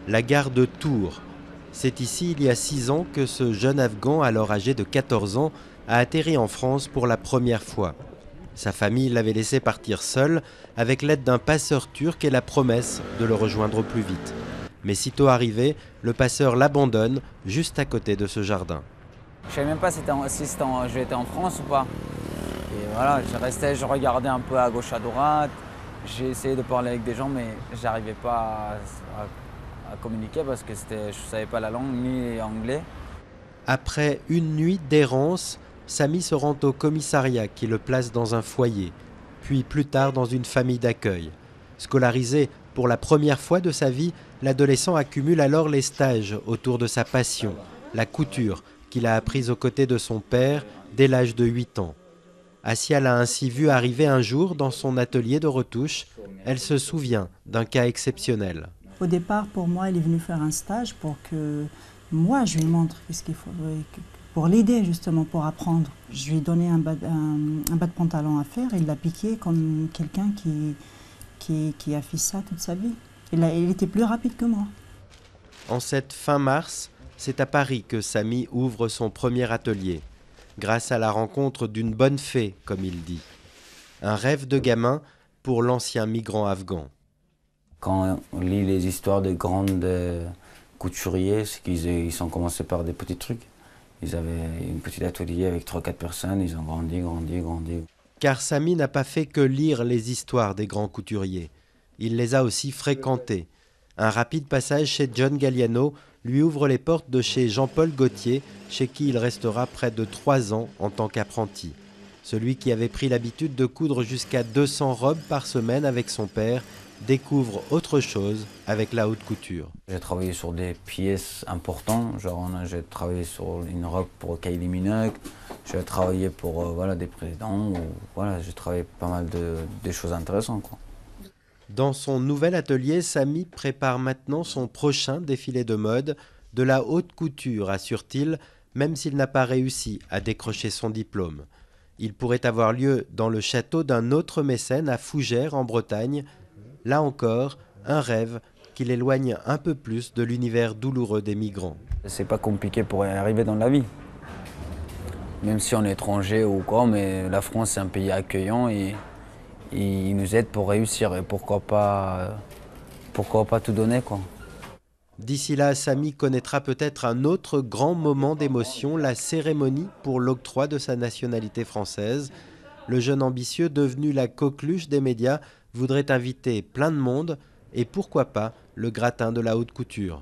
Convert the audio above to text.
la gare de Tours. C'est ici, il y a 6 ans, que ce jeune Afghan, alors âgé de 14 ans, a atterri en France pour la première fois. Sa famille l'avait laissé partir seul, avec l'aide d'un passeur turc et la promesse de le rejoindre au plus vite. Mais sitôt arrivé, le passeur l'abandonne juste à côté de ce jardin. Je ne savais même pas si j'étais en France ou pas. Et voilà, je restais, je regardais un peu à gauche, à droite. J'ai essayé de parler avec des gens, mais j'arrivais pas à communiquer parce que je ne savais pas la langue ni anglais. Après une nuit d'errance, Samy se rend au commissariat qui le place dans un foyer, puis plus tard dans une famille d'accueil. Scolarisé pour la première fois de sa vie, l'adolescent accumule alors les stages autour de sa passion, la couture, qu'il a apprise aux côtés de son père dès l'âge de 8 ans. Assia l'a ainsi vu arriver un jour dans son atelier de retouche. Elle se souvient d'un cas exceptionnel. Au départ, pour moi, il est venu faire un stage pour que moi, je lui montre ce qu'il faudrait, pour l'aider justement, pour apprendre. Je lui ai donné un bas de pantalon à faire, il l'a piqué comme quelqu'un qui a fait ça toute sa vie. Il était plus rapide que moi. En cette fin mars, c'est à Paris que Samy ouvre son premier atelier, grâce à la rencontre d'une bonne fée, comme il dit. Un rêve de gamin pour l'ancien migrant afghan. Quand on lit les histoires de grands couturiers, c'est qu'ils ont commencé par des petits trucs. Ils avaient un petit atelier avec 3-4 personnes, ils ont grandi. Car Samy n'a pas fait que lire les histoires des grands couturiers. Il les a aussi fréquentés. Un rapide passage chez John Galliano lui ouvre les portes de chez Jean-Paul Gaultier, chez qui il restera près de 3 ans en tant qu'apprenti. Celui qui avait pris l'habitude de coudre jusqu'à 200 robes par semaine avec son père découvre autre chose avec la haute couture. J'ai travaillé sur des pièces importantes, j'ai travaillé sur une robe pour Kylie Minogue, j'ai travaillé pour des présidents, j'ai travaillé pas mal de choses intéressantes, quoi. Dans son nouvel atelier, Samy prépare maintenant son prochain défilé de mode, de la haute couture, assure-t-il, même s'il n'a pas réussi à décrocher son diplôme. Il pourrait avoir lieu dans le château d'un autre mécène à Fougères, en Bretagne. Là encore, un rêve qui l'éloigne un peu plus de l'univers douloureux des migrants. C'est pas compliqué pour y arriver dans la vie. Même si on est étranger ou quoi, mais la France c'est un pays accueillant et il nous aide pour réussir. Et pourquoi pas tout donner, quoi. D'ici là, Samy connaîtra peut-être un autre grand moment d'émotion, la cérémonie pour l'octroi de sa nationalité française. Le jeune ambitieux, devenu la coqueluche des médias, voudrait inviter plein de monde et pourquoi pas le gratin de la haute couture.